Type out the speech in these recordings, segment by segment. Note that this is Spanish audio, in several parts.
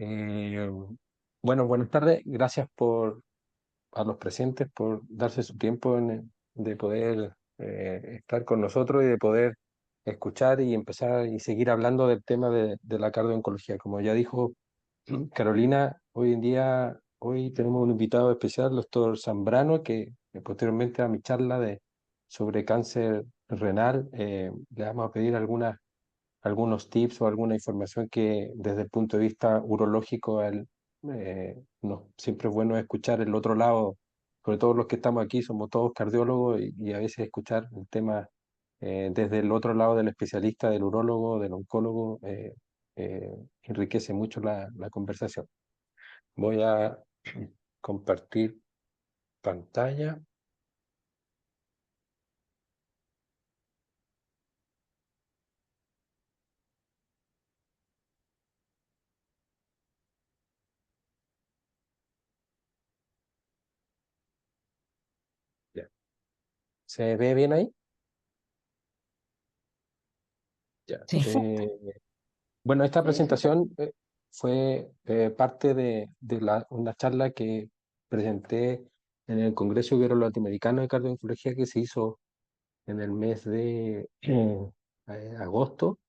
Eh, bueno, buenas tardes. Gracias a los presentes por darse su tiempo de poder estar con nosotros y de poder escuchar y empezar y seguir hablando del tema de la cardio-oncología. Como ya dijo Carolina, hoy tenemos un invitado especial, el doctor Zambrano, que posteriormente a mi charla sobre cáncer renal, le vamos a pedir algunos tips o alguna información que desde el punto de vista urológico siempre es bueno escuchar el otro lado, sobre todo los que estamos aquí, somos todos cardiólogos y a veces escuchar el tema desde el otro lado del especialista, del urólogo, del oncólogo, eh, enriquece mucho la conversación. Voy a compartir pantalla. Ya. ¿Se ve bien ahí? Ya. Sí, Bueno, esta presentación fue parte de una charla que presenté en el Congreso Ibero-Latinoamericano de Cardio-Oncología que se hizo en el mes de agosto,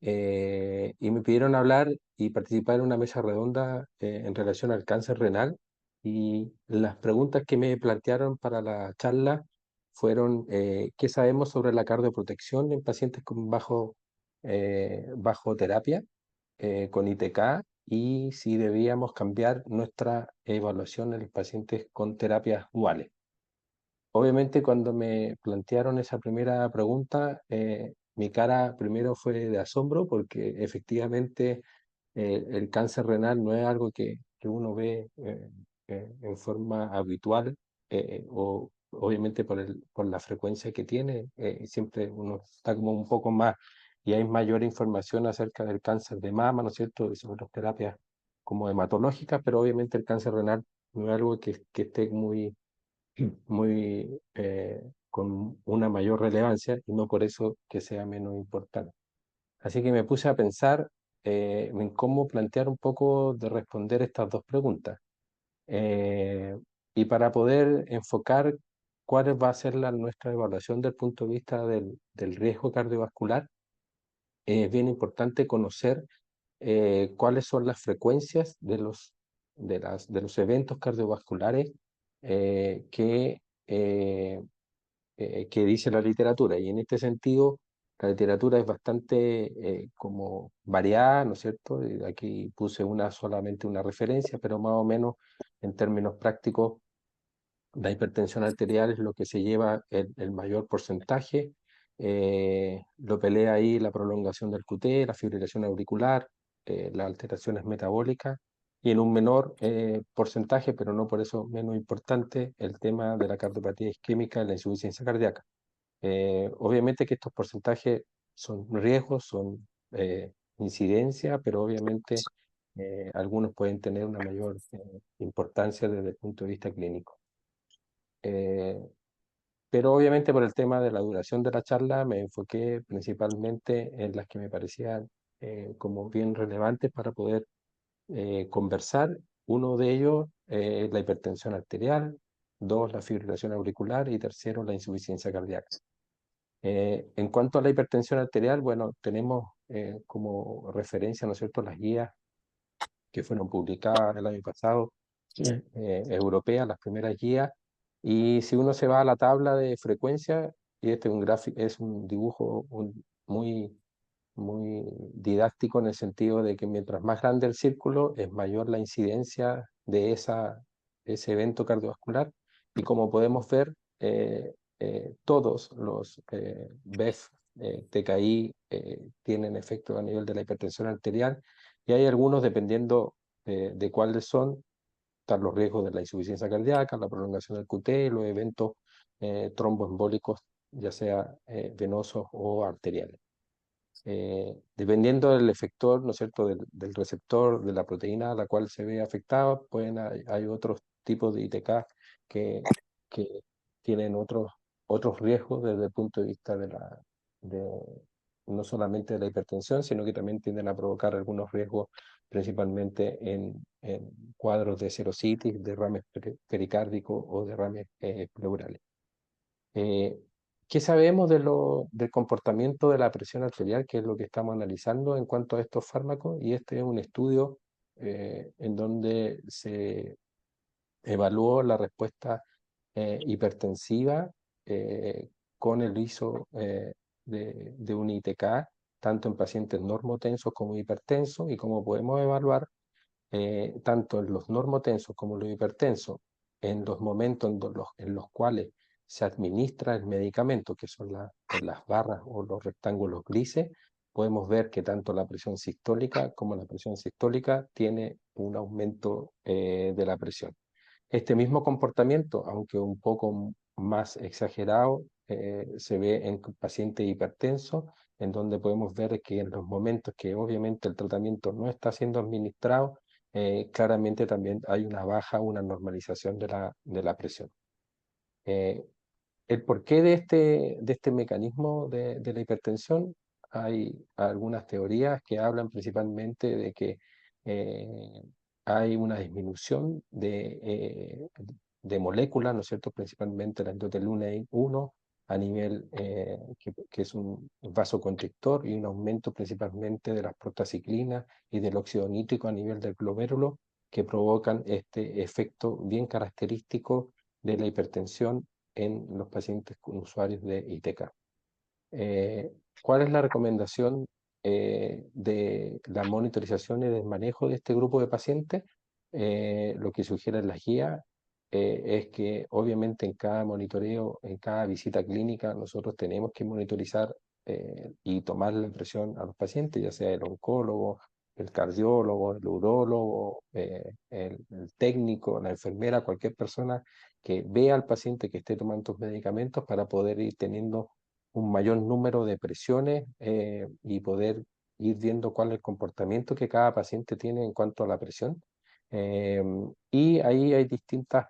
y me pidieron hablar y participar en una mesa redonda en relación al cáncer renal, y las preguntas que me plantearon para la charla fueron ¿qué sabemos sobre la cardioprotección en pacientes con bajo terapia con ITK, y si debíamos cambiar nuestra evaluación en los pacientes con terapias duales? Obviamente, cuando me plantearon esa primera pregunta, mi cara primero fue de asombro porque efectivamente el cáncer renal no es algo que uno ve en forma habitual, o obviamente por la frecuencia que tiene, siempre uno está como un poco más y hay mayor información acerca del cáncer de mama, ¿no es cierto? Y sobre las terapias como hematológicas, pero obviamente el cáncer renal no es algo que esté con una mayor relevancia y no por eso que sea menos importante. Así que me puse a pensar en cómo plantear un poco de responder estas dos preguntas. Eh, y para poder enfocar cuál va a ser nuestra evaluación del punto de vista del riesgo cardiovascular, es bien importante conocer cuáles son las frecuencias de los eventos cardiovasculares que dice la literatura. Y en este sentido, la literatura es bastante como variada, ¿no es cierto? Y aquí puse solamente una referencia, pero más o menos en términos prácticos, la hipertensión arterial es lo que se lleva el mayor porcentaje. Lo pelea ahí la prolongación del QT, la fibrilación auricular, las alteraciones metabólicas, y en un menor porcentaje, pero no por eso menos importante, el tema de la cardiopatía isquémica y la insuficiencia cardíaca. Obviamente que estos porcentajes son riesgos, son incidencia, pero obviamente algunos pueden tener una mayor importancia desde el punto de vista clínico. Eh, pero obviamente por el tema de la duración de la charla me enfoqué principalmente en las que me parecían como bien relevantes para poder conversar. Uno de ellos, la hipertensión arterial; dos, la fibrilación auricular; y tercero, la insuficiencia cardíaca. En cuanto a la hipertensión arterial, bueno, tenemos como referencia, ¿no es cierto?, las guías que fueron publicadas el año pasado, europeas, las primeras guías. Y si uno se va a la tabla de frecuencia, y este es un gráfico, es un dibujo muy, muy didáctico en el sentido de que mientras más grande el círculo, es mayor la incidencia de ese evento cardiovascular. Y como podemos ver, todos los BEF, TKI, tienen efecto a nivel de la hipertensión arterial, y hay algunos, dependiendo de cuáles son, están los riesgos de la insuficiencia cardíaca, la prolongación del QT, los eventos tromboembólicos, ya sea venosos o arteriales. Dependiendo del efector, ¿no es cierto?, del receptor de la proteína a la cual se ve afectada, hay otros tipos de ITK que tienen otros riesgos desde el punto de vista de no solamente de la hipertensión, sino que también tienden a provocar algunos riesgos, principalmente en cuadros de serositis, derrames pericárdicos o derrames pleurales. Eh, ¿Qué sabemos del comportamiento de la presión arterial, que es lo que estamos analizando en cuanto a estos fármacos? Y este es un estudio en donde se evaluó la respuesta hipertensiva con el ISO de un ITK, tanto en pacientes normotensos como hipertensos, y como podemos evaluar, tanto en los normotensos como los hipertensos, en los momentos en los cuales se administra el medicamento, que son en las barras o los rectángulos grises, podemos ver que tanto la presión sistólica como la presión sistólica tiene un aumento de la presión. Este mismo comportamiento, aunque un poco más exagerado, se ve en pacientes hipertensos, en donde podemos ver que en los momentos que obviamente el tratamiento no está siendo administrado, claramente también hay una baja, una normalización de la presión. Eh, el porqué de este mecanismo de la hipertensión, hay algunas teorías que hablan principalmente de que eh, hay una disminución de moléculas, ¿no es cierto? Principalmente la endotelina 1 a nivel que es un vasoconstrictor, y un aumento principalmente de las prostaciclinas y del óxido nítrico a nivel del glomérulo, que provocan este efecto bien característico de la hipertensión en los pacientes con usuarios de ITK. ¿Cuál es la recomendación de la monitorización y del manejo de este grupo de pacientes? Lo que sugieren las guías es que obviamente en cada monitoreo, en cada visita clínica, nosotros tenemos que monitorizar y tomar la presión a los pacientes, ya sea el oncólogo, el cardiólogo, el urólogo, el técnico, la enfermera, cualquier persona que vea al paciente que esté tomando sus medicamentos, para poder ir teniendo un mayor número de presiones y poder ir viendo cuál es el comportamiento que cada paciente tiene en cuanto a la presión. Y ahí hay distintas,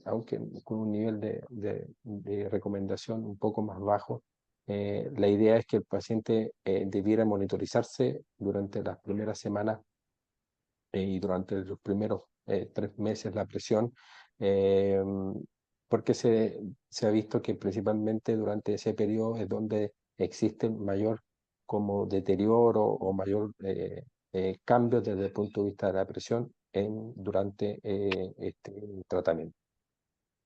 aunque con un nivel de recomendación un poco más bajo, la idea es que el paciente debiera monitorizarse durante las primeras semanas y durante los primeros 3 meses la presión, eh, porque se ha visto que principalmente durante ese periodo es donde existe mayor como deterioro o mayor cambio desde el punto de vista de la presión durante este tratamiento.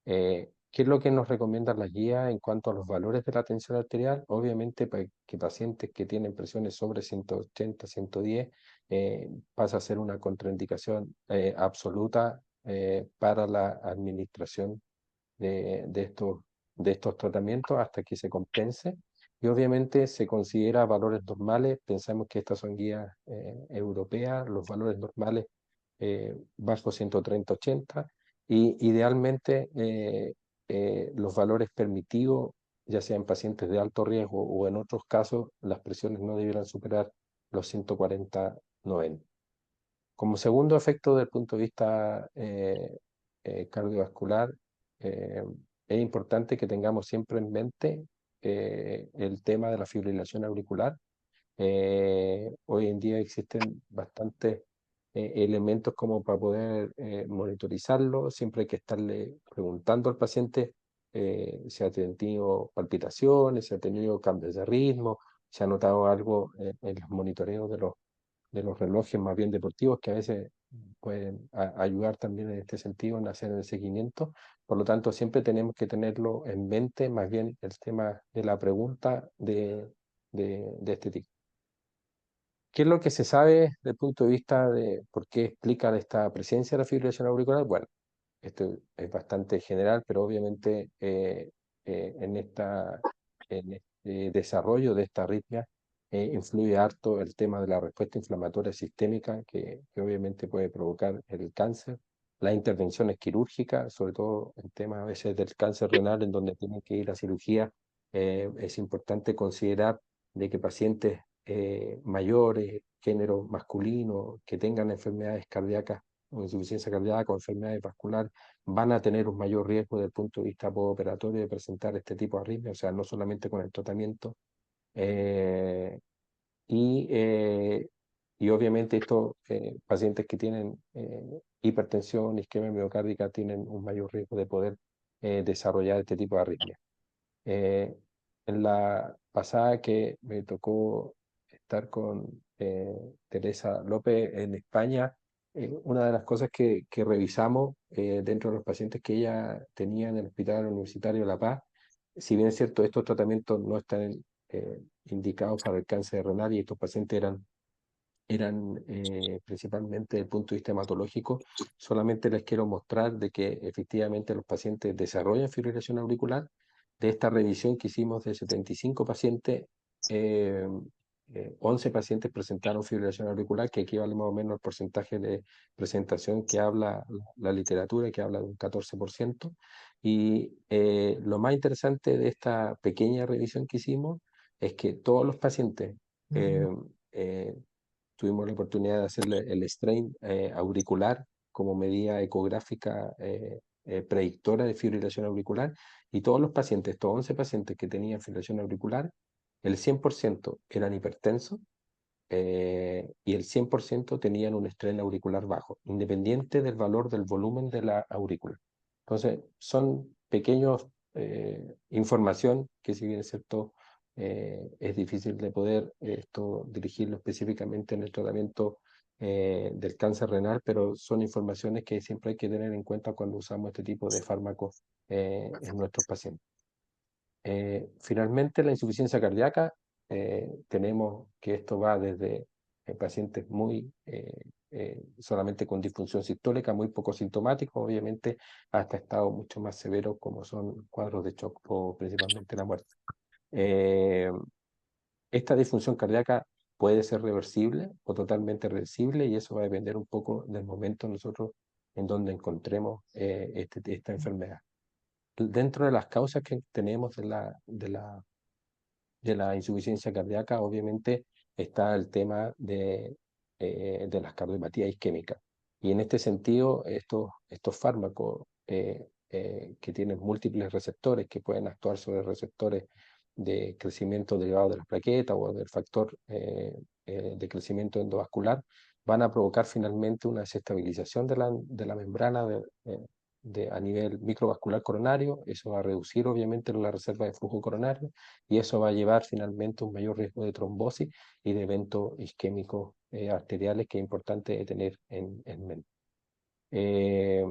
¿Qué es lo que nos recomienda la guía en cuanto a los valores de la tensión arterial? Obviamente, que pacientes que tienen presiones sobre 180, 110 pasa a ser una contraindicación absoluta para la administración de estos tratamientos hasta que se compense. Y obviamente se considera valores normales. Pensamos que estas son guías europeas, los valores normales bajo 130-80, y idealmente los valores permitidos, ya sea en pacientes de alto riesgo o en otros casos, las presiones no debieran superar los 140-90. Como segundo efecto desde el punto de vista cardiovascular, eh, es importante que tengamos siempre en mente el tema de la fibrilación auricular. Hoy en día existen bastantes elementos como para poder monitorizarlo. Siempre hay que estarle preguntando al paciente si ha tenido palpitaciones, si ha tenido cambios de ritmo, si ha notado algo en los monitoreos de los relojes más bien deportivos, que a veces pueden ayudar también en este sentido en hacer el seguimiento. Por lo tanto, siempre tenemos que tenerlo en mente, más bien el tema de la pregunta de este tipo. ¿Qué es lo que se sabe desde el punto de vista de por qué explica esta presencia de la fibrilación auricular? Bueno, esto es bastante general, pero obviamente en en este desarrollo de esta arritmia influye harto el tema de la respuesta inflamatoria sistémica, que obviamente puede provocar el cáncer, las intervenciones quirúrgicas, sobre todo el tema a veces del cáncer renal, en donde tienen que ir a cirugía. Es importante considerar de que pacientes mayores, género masculino, que tengan enfermedades cardíacas o insuficiencia cardíaca o enfermedades vasculares, van a tener un mayor riesgo desde el punto de vista postoperatorio de presentar este tipo de arritmia. O sea, no solamente con el tratamiento Y, eh, y obviamente estos pacientes que tienen hipertensión, isquemia miocárdica, tienen un mayor riesgo de poder desarrollar este tipo de arritmia. Eh, en la pasada que me tocó estar con Teresa López en España, una de las cosas que revisamos dentro de los pacientes que ella tenía en el Hospital Universitario de La Paz, si bien es cierto, estos tratamientos no están indicados para el cáncer renal y estos pacientes eran principalmente desde el punto de vista hematológico, solamente les quiero mostrar de que efectivamente los pacientes desarrollan fibrilación auricular. De esta revisión que hicimos de 75 pacientes, eh, 11 pacientes presentaron fibrilación auricular, que equivale más o menos al porcentaje de presentación que habla la literatura, que habla de un 14%. Y lo más interesante de esta pequeña revisión que hicimos es que todos los pacientes eh, eh, tuvimos la oportunidad de hacerle el strain auricular como medida ecográfica predictora de fibrilación auricular, y todos los pacientes, estos 11 pacientes que tenían fibrilación auricular, el 100% eran hipertensos y el 100% tenían un estrés auricular bajo, independiente del valor del volumen de la aurícula. Entonces, son pequeños información que, si bien es cierto, es difícil de poder esto dirigirlo específicamente en el tratamiento del cáncer renal, pero son informaciones que siempre hay que tener en cuenta cuando usamos este tipo de fármacos en nuestros pacientes. Finalmente, la insuficiencia cardíaca, tenemos que esto va desde pacientes muy solamente con disfunción sistólica, muy poco sintomáticos, obviamente, hasta estados mucho más severos como son cuadros de shock o principalmente la muerte. Eh, esta disfunción cardíaca puede ser reversible o totalmente reversible, y eso va a depender un poco del momento nosotros en donde encontremos esta enfermedad. Dentro de las causas que tenemos de la insuficiencia cardíaca, obviamente está el tema de las cardiopatías isquémicas. Y en este sentido, estos fármacos que tienen múltiples receptores, que pueden actuar sobre receptores de crecimiento derivado de las plaquetas o del factor de crecimiento endovascular, van a provocar finalmente una desestabilización de la membrana a nivel microvascular coronario. Eso va a reducir obviamente la reserva de flujo coronario, y eso va a llevar finalmente a un mayor riesgo de trombosis y de eventos isquémicos arteriales, que es importante tener en mente. Eh,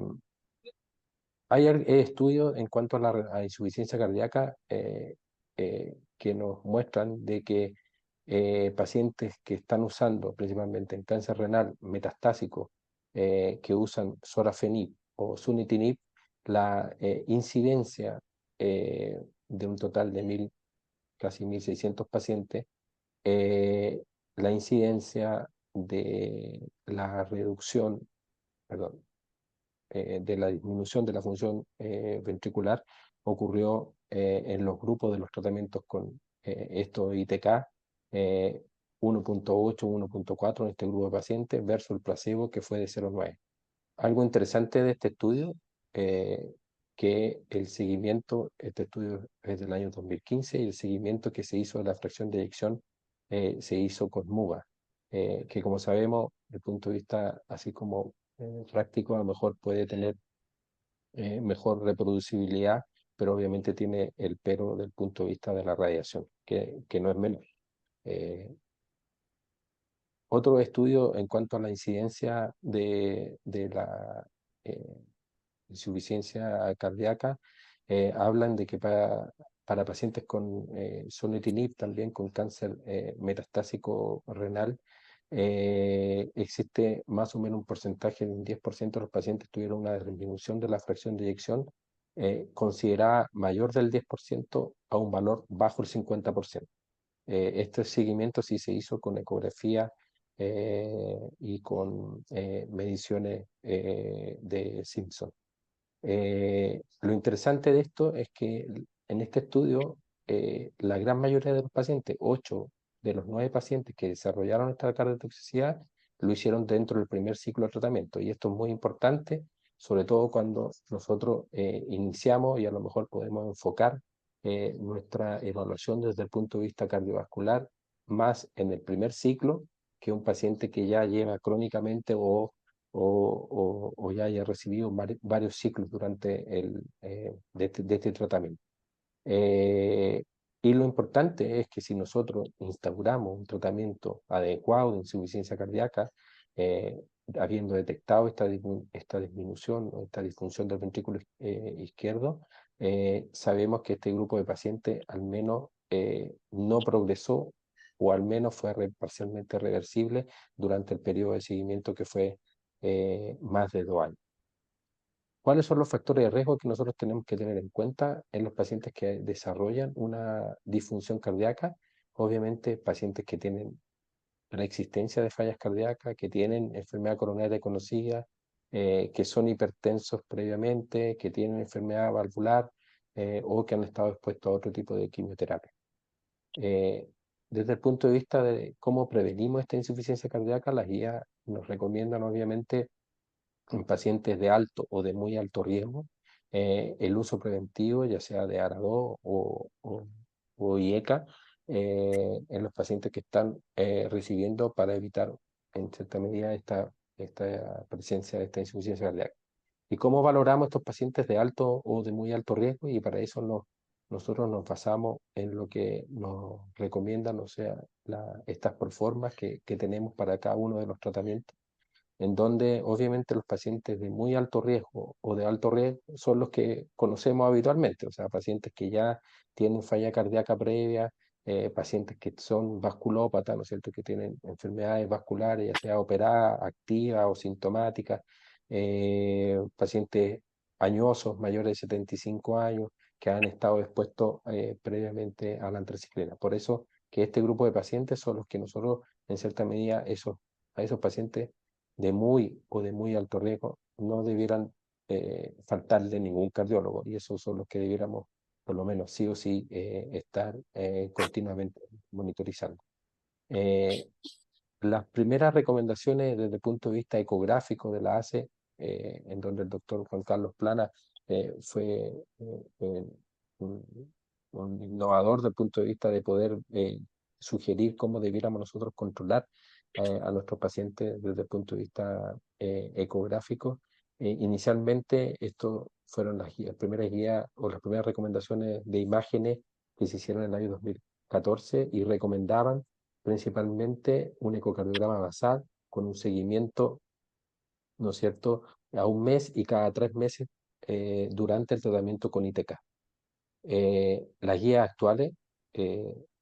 Hay estudios en cuanto a la insuficiencia cardíaca que nos muestran de que pacientes que están usando principalmente en cáncer renal metastásico, que usan sorafenib o sunitinib, la incidencia de un total de casi 1.600 pacientes, eh, la incidencia de la reducción, perdón, de la disminución de la función ventricular ocurrió en los grupos de los tratamientos con estos ITK, 1.8, 1.4 en este grupo de pacientes versus el placebo, que fue de 0.9. Algo interesante de este estudio, que el seguimiento, este estudio es del año 2015, y el seguimiento que se hizo de la fracción de eyección se hizo con MUGA, que como sabemos, desde el punto de vista así como práctico, a lo mejor puede tener mejor reproducibilidad, pero obviamente tiene el pero del punto de vista de la radiación, que no es menor. Eh, Otro estudio en cuanto a la incidencia de la eh, insuficiencia cardíaca, hablan de que para pacientes con sunitinib, también con cáncer metastásico renal, existe más o menos un porcentaje de un 10% de los pacientes tuvieron una disminución de la fracción de eyección considerada mayor del 10% a un valor bajo el 50%. Este seguimiento sí se hizo con ecografía y con mediciones de Simpson. Lo interesante de esto es que en este estudio, la gran mayoría de los pacientes, 8 de los 9 pacientes que desarrollaron esta cardiotoxicidad, lo hicieron dentro del primer ciclo de tratamiento. Y esto es muy importante, sobre todo cuando nosotros iniciamos y a lo mejor podemos enfocar nuestra evaluación desde el punto de vista cardiovascular más en el primer ciclo que un paciente que ya lleva crónicamente o ya haya recibido varios ciclos durante de este tratamiento. Y lo importante es que si nosotros instauramos un tratamiento adecuado de insuficiencia cardíaca, eh, habiendo detectado esta disminución o esta disfunción del ventrículo izquierdo, sabemos que este grupo de pacientes al menos no progresó o al menos fue parcialmente reversible durante el periodo de seguimiento que fue más de 2 años. ¿Cuáles son los factores de riesgo que nosotros tenemos que tener en cuenta en los pacientes que desarrollan una disfunción cardíaca? Obviamente, pacientes que tienen preexistencia de fallas cardíacas, que tienen enfermedad coronaria conocida, que son hipertensos previamente, que tienen enfermedad valvular o que han estado expuestos a otro tipo de quimioterapia. Desde el punto de vista de cómo prevenimos esta insuficiencia cardíaca, las guías nos recomiendan obviamente en pacientes de alto o de muy alto riesgo, el uso preventivo, ya sea de ARA-2 o IECA, en los pacientes que están recibiendo para evitar en cierta medida esta presencia de esta insuficiencia cardíaca. ¿Y cómo valoramos estos pacientes de alto o de muy alto riesgo? Y para eso nosotros nos basamos en lo que nos recomiendan, o sea, estas proformas que tenemos para cada uno de los tratamientos, en donde obviamente los pacientes de muy alto riesgo o de alto riesgo son los que conocemos habitualmente, o sea, pacientes que ya tienen falla cardíaca previa, pacientes que son vasculópatas, ¿no es cierto?, que tienen enfermedades vasculares, ya sea operadas, activas o sintomáticas, pacientes añosos, mayores de 75 años, que han estado expuestos previamente a la antraciclina. Por eso que este grupo de pacientes son los que nosotros, en cierta medida, a esos pacientes de muy o de muy alto riesgo no debieran faltarle ningún cardiólogo, y esos son los que debiéramos, por lo menos sí o sí, estar continuamente monitorizando. Las primeras recomendaciones desde el punto de vista ecográfico de la ACE, en donde el doctor Juan Carlos Plana fue un, un innovador desde el punto de vista de poder sugerir cómo debiéramos nosotros controlar a nuestros pacientes desde el punto de vista ecográfico. Inicialmente, esto fueron las primeras guías o las primeras recomendaciones de imágenes que se hicieron en el año 2014 y recomendaban principalmente un ecocardiograma basal con un seguimiento, ¿no es cierto?, a un mes y cada 3 meses durante el tratamiento con ITK. Las guías actuales,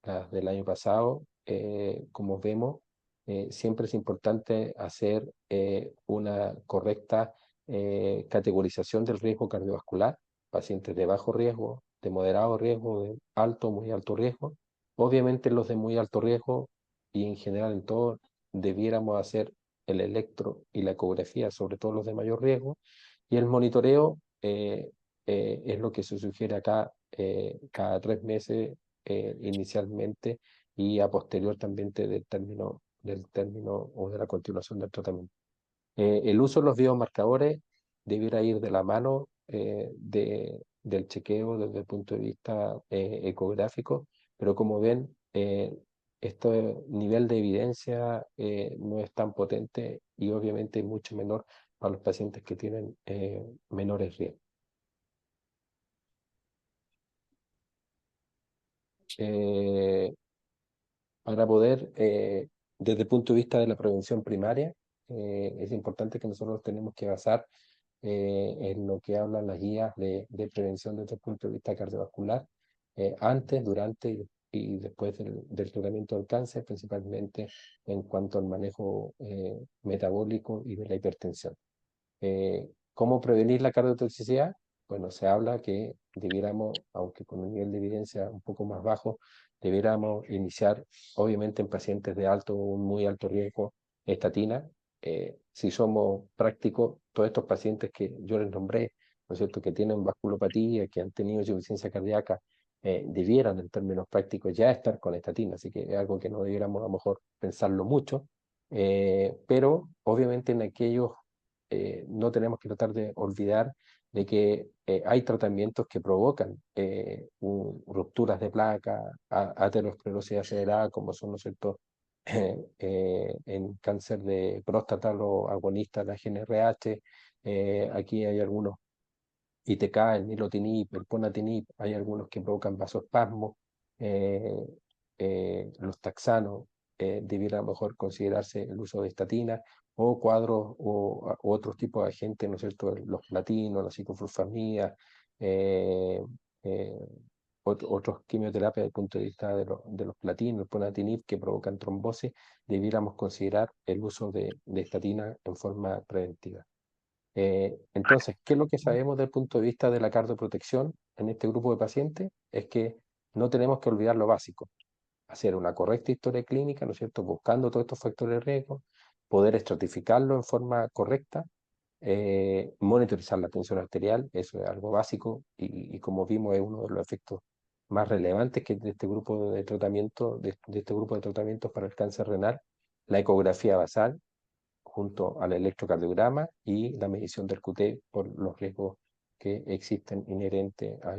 las del año pasado, como vemos, siempre es importante hacer una correcta categorización del riesgo cardiovascular, pacientes de bajo riesgo, de moderado riesgo, de alto, muy alto riesgo. Obviamente los de muy alto riesgo y en general en todo debiéramos hacer el electro y la ecografía, sobre todo los de mayor riesgo, y el monitoreo es lo que se sugiere acá cada 3 meses inicialmente y a posterior también del término o de la continuación del tratamiento. El uso de los biomarcadores debiera ir de la mano del chequeo desde el punto de vista ecográfico, pero como ven, este nivel de evidencia no es tan potente y obviamente es mucho menor para los pacientes que tienen menores riesgos. Para poder, desde el punto de vista de la prevención primaria, es importante que nosotros tenemos que basar en lo que hablan las guías de prevención desde el punto de vista cardiovascular, antes, durante y después del tratamiento del cáncer, principalmente en cuanto al manejo metabólico y de la hipertensión. ¿Cómo prevenir la cardiotoxicidad? Bueno, se habla que debiéramos, aunque con un nivel de evidencia un poco más bajo, debiéramos iniciar, obviamente en pacientes de alto o muy alto riesgo, estatina. Si somos prácticos, todos estos pacientes que yo les nombré, ¿no es cierto?, que tienen vasculopatía, que han tenido insuficiencia cardíaca, debieran en términos prácticos ya estar con estatina, así que es algo que no debiéramos a lo mejor pensarlo mucho, pero obviamente en aquellos no tenemos que tratar de olvidar de que hay tratamientos que provocan rupturas de placa, aterosclerosis acelerada, como son, ¿no es cierto?, en cáncer de próstata, los agonistas de la GnRH. Aquí hay algunos ITK, el nilotinib, el ponatinib, hay algunos que provocan vasoespasmo. eh, los taxanos, debiera mejor considerarse el uso de estatinas o cuadros o otros tipos de agentes, ¿no es cierto? Los platinos, la ciclofosfamida, eh, eh, otros quimioterapias desde el punto de vista de los platinos, el ponatinib, que provocan trombosis, debiéramos considerar el uso de estatina en forma preventiva. Entonces, ¿qué es lo que sabemos desde el punto de vista de la cardioprotección en este grupo de pacientes? Es que no tenemos que olvidar lo básico: hacer una correcta historia clínica, ¿no es cierto?, buscando todos estos factores de riesgo, poder estratificarlo en forma correcta, monitorizar la tensión arterial, eso es algo básico, y como vimos es uno de los efectos más relevantes que de este grupo de tratamiento, de este grupo de tratamientos para el cáncer renal. La ecografía basal junto al electrocardiograma y la medición del QT por los riesgos que existen inherentes a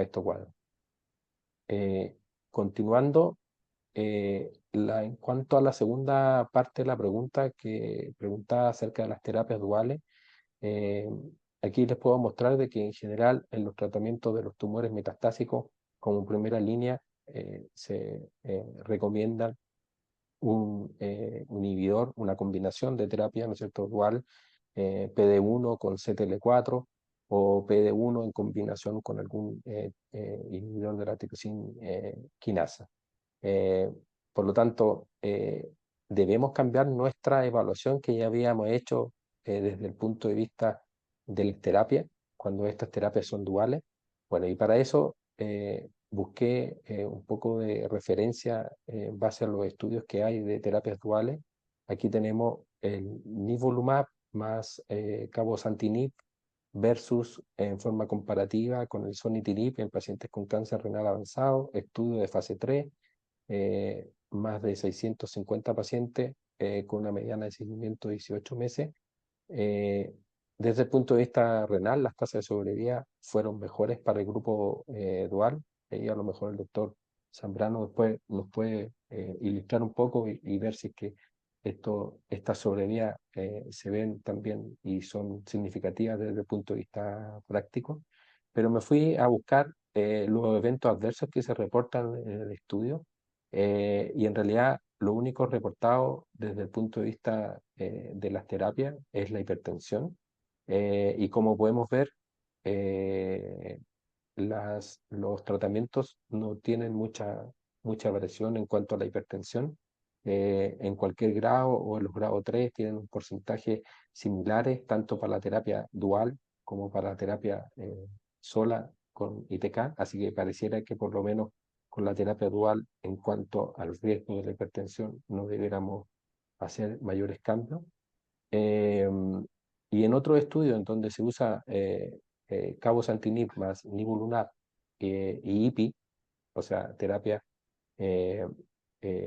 estos cuadros. Continuando, en cuanto a la segunda parte de la pregunta, que preguntaba acerca de las terapias duales, eh, aquí les puedo mostrar de que en general en los tratamientos de los tumores metastásicos, como primera línea, se recomiendan un inhibidor, una combinación de terapia, ¿no es cierto?, dual, PD1 con CTL4 o PD1 en combinación con algún inhibidor de la tirosina quinasa. Eh, por lo tanto, debemos cambiar nuestra evaluación que ya habíamos hecho desde el punto de vista de las terapias, cuando estas terapias son duales. Bueno, y para eso busqué un poco de referencia en base a los estudios que hay de terapias duales. Aquí tenemos el nivolumab más cabozantinib versus en forma comparativa con el sunitinib en pacientes con cáncer renal avanzado, estudio de fase 3, más de 650 pacientes con una mediana de seguimiento de 18 meses. Eh, Desde el punto de vista renal, las tasas de sobrevida fueron mejores para el grupo dual. Y a lo mejor el doctor Zambrano después nos puede ilustrar un poco y ver si es que estas sobrevidas se ven también y son significativas desde el punto de vista práctico. Pero me fui a buscar los eventos adversos que se reportan en el estudio, y en realidad lo único reportado desde el punto de vista de las terapias es la hipertensión. Y como podemos ver, eh, los tratamientos no tienen mucha variación en cuanto a la hipertensión. En cualquier grado o en los grados 3 tienen un porcentaje similares, tanto para la terapia dual como para la terapia sola con ITK. Así que pareciera que por lo menos con la terapia dual, en cuanto al riesgo de la hipertensión, no debiéramos hacer mayores cambios. Eh, y en otro estudio en donde se usa cabozantinib más nivolumab y IPI, o sea, terapia, eh,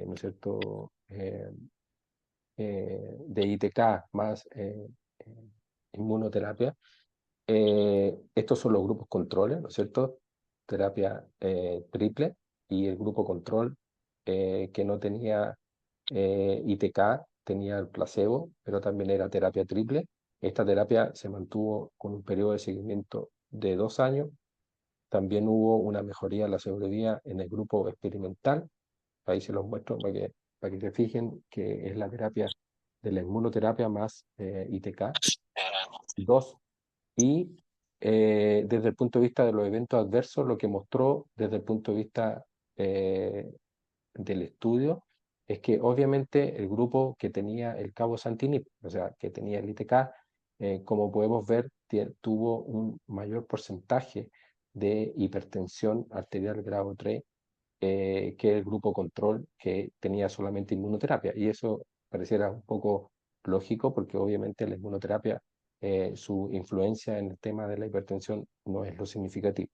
¿no es cierto?, de ITK más inmunoterapia. Estos son los grupos controles, ¿no es cierto? Terapia triple, y el grupo control que no tenía ITK, tenía el placebo, pero también era terapia triple. Esta terapia se mantuvo con un periodo de seguimiento de 2 años. También hubo una mejoría en la sobrevida en el grupo experimental. Ahí se los muestro para que se fijen que es la terapia de la inmunoterapia más ITK 2. Y desde el punto de vista de los eventos adversos, lo que mostró desde el punto de vista eh, del estudio es que obviamente el grupo que tenía el cabozantinib, o sea, que tenía el ITK, como podemos ver, tuvo un mayor porcentaje de hipertensión arterial grado 3 que el grupo control que tenía solamente inmunoterapia. Y eso pareciera un poco lógico porque obviamente la inmunoterapia, su influencia en el tema de la hipertensión no es lo significativo.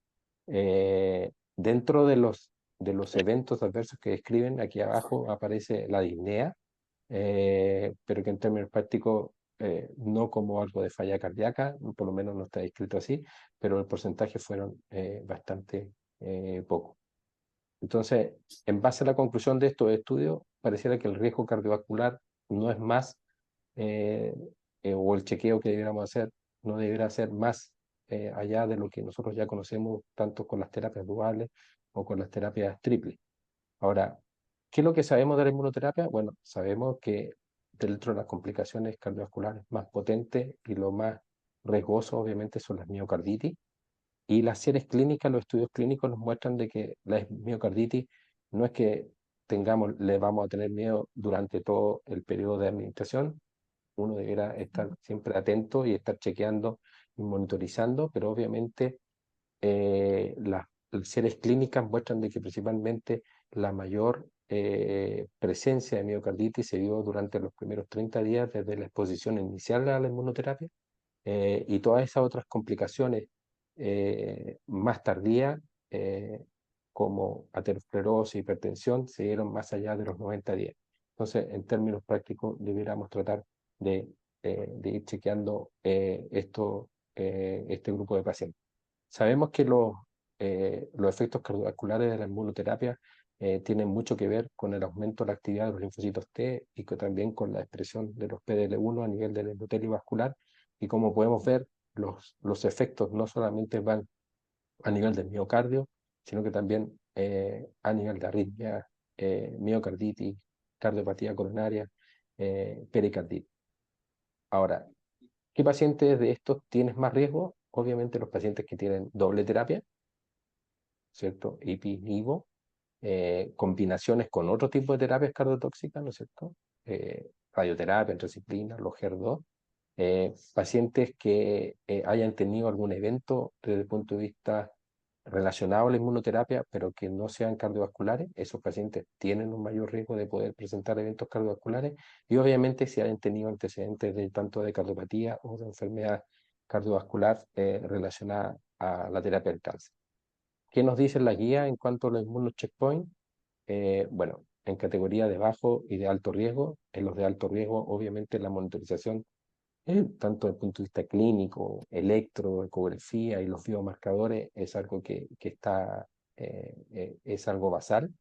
Dentro de los eventos adversos que describen, aquí abajo aparece la disnea, pero que en términos prácticos no como algo de falla cardíaca, por lo menos no está descrito así, pero el porcentaje fueron bastante pocos. Entonces, en base a la conclusión de estos estudios, pareciera que el riesgo cardiovascular no es más, eh, o el chequeo que debiéramos hacer no deberá ser más allá de lo que nosotros ya conocemos, tanto con las terapias duales o con las terapias triples. Ahora, ¿qué es lo que sabemos de la inmunoterapia? Bueno, sabemos que dentro de las complicaciones cardiovasculares más potentes y lo más riesgoso, obviamente, son las miocarditis. Y las series clínicas, los estudios clínicos nos muestran de que la miocarditis no es que tengamos, le vamos a tener miedo durante todo el periodo de administración. Uno deberá estar siempre atento y estar chequeando y monitorizando, pero obviamente las series clínicas muestran de que principalmente la mayor presencia de miocarditis se dio durante los primeros 30 días desde la exposición inicial a la inmunoterapia, y todas esas otras complicaciones más tardías, como aterosclerosis, hipertensión, se dieron más allá de los 90 días. Entonces, en términos prácticos, debiéramos tratar de ir chequeando este grupo de pacientes. Sabemos que los efectos cardiovasculares de la inmunoterapia tienen mucho que ver con el aumento de la actividad de los linfocitos T y que también con la expresión de los PDL1 a nivel del endotelio vascular. Y como podemos ver, los efectos no solamente van a nivel del miocardio, sino que también a nivel de arritmia, miocarditis, cardiopatía coronaria, pericarditis. Ahora, ¿qué pacientes de estos tienes más riesgo? Obviamente los pacientes que tienen doble terapia, ¿cierto? IPI-NIVO, combinaciones con otro tipo de terapias cardiotóxicas, ¿no es cierto? Radioterapia, antraciclina, los HER2, pacientes que hayan tenido algún evento desde el punto de vista relacionado a la inmunoterapia, pero que no sean cardiovasculares, esos pacientes tienen un mayor riesgo de poder presentar eventos cardiovasculares, y obviamente si hayan tenido antecedentes de tanto de cardiopatía o de enfermedad cardiovascular relacionada a la terapia del cáncer. ¿Qué nos dice la guía en cuanto a los inmunocheckpoints? Bueno, en categoría de bajo y de alto riesgo, en los de alto riesgo, obviamente la monitorización, tanto desde el punto de vista clínico, electro, ecografía y los biomarcadores, es algo que está, es algo basal.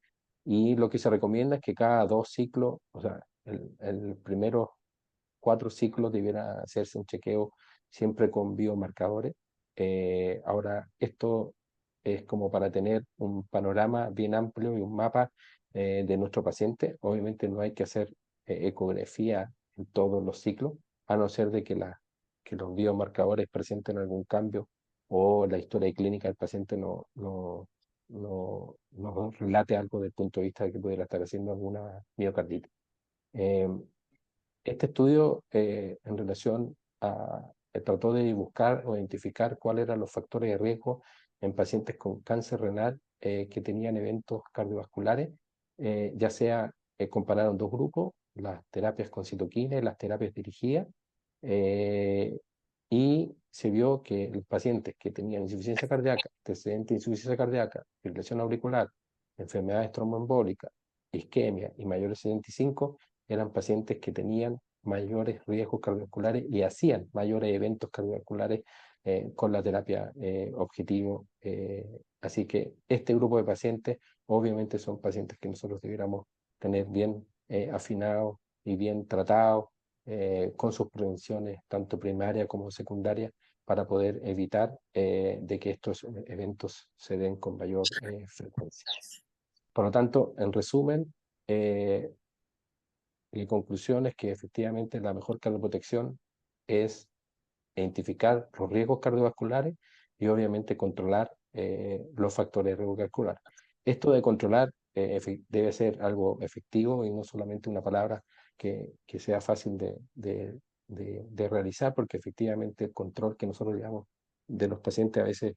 Y lo que se recomienda es que cada 2 ciclos, o sea, el primero 4 ciclos debiera hacerse un chequeo siempre con biomarcadores. Ahora, esto es como para tener un panorama bien amplio y un mapa de nuestro paciente. Obviamente no hay que hacer ecografía en todos los ciclos, a no ser de que los biomarcadores presenten algún cambio o la historia clínica del paciente no relate algo desde el punto de vista de que pudiera estar haciendo alguna miocarditis. Eh, este estudio, en relación a, trató de buscar o identificar cuáles eran los factores de riesgo en pacientes con cáncer renal que tenían eventos cardiovasculares, ya sea compararon 2 grupos, las terapias con citoquina y las terapias dirigidas, eh, y se vio que los pacientes que tenían insuficiencia cardíaca, antecedente de insuficiencia cardíaca, fibrilación auricular, enfermedades tromboembólicas, isquemia y mayores de 75, eran pacientes que tenían mayores riesgos cardiovasculares y hacían mayores eventos cardiovasculares con la terapia objetivo. Así que este grupo de pacientes obviamente son pacientes que nosotros debiéramos tener bien afinados y bien tratados, con sus prevenciones tanto primarias como secundarias, para poder evitar de que estos eventos se den con mayor frecuencia. Por lo tanto, en resumen, mi conclusión es que efectivamente la mejor cardioprotección es identificar los riesgos cardiovasculares y obviamente controlar los factores de riesgo cardiovascular. Esto de controlar debe ser algo efectivo y no solamente una palabra que sea fácil de realizar, porque efectivamente el control que nosotros llevamos de los pacientes a veces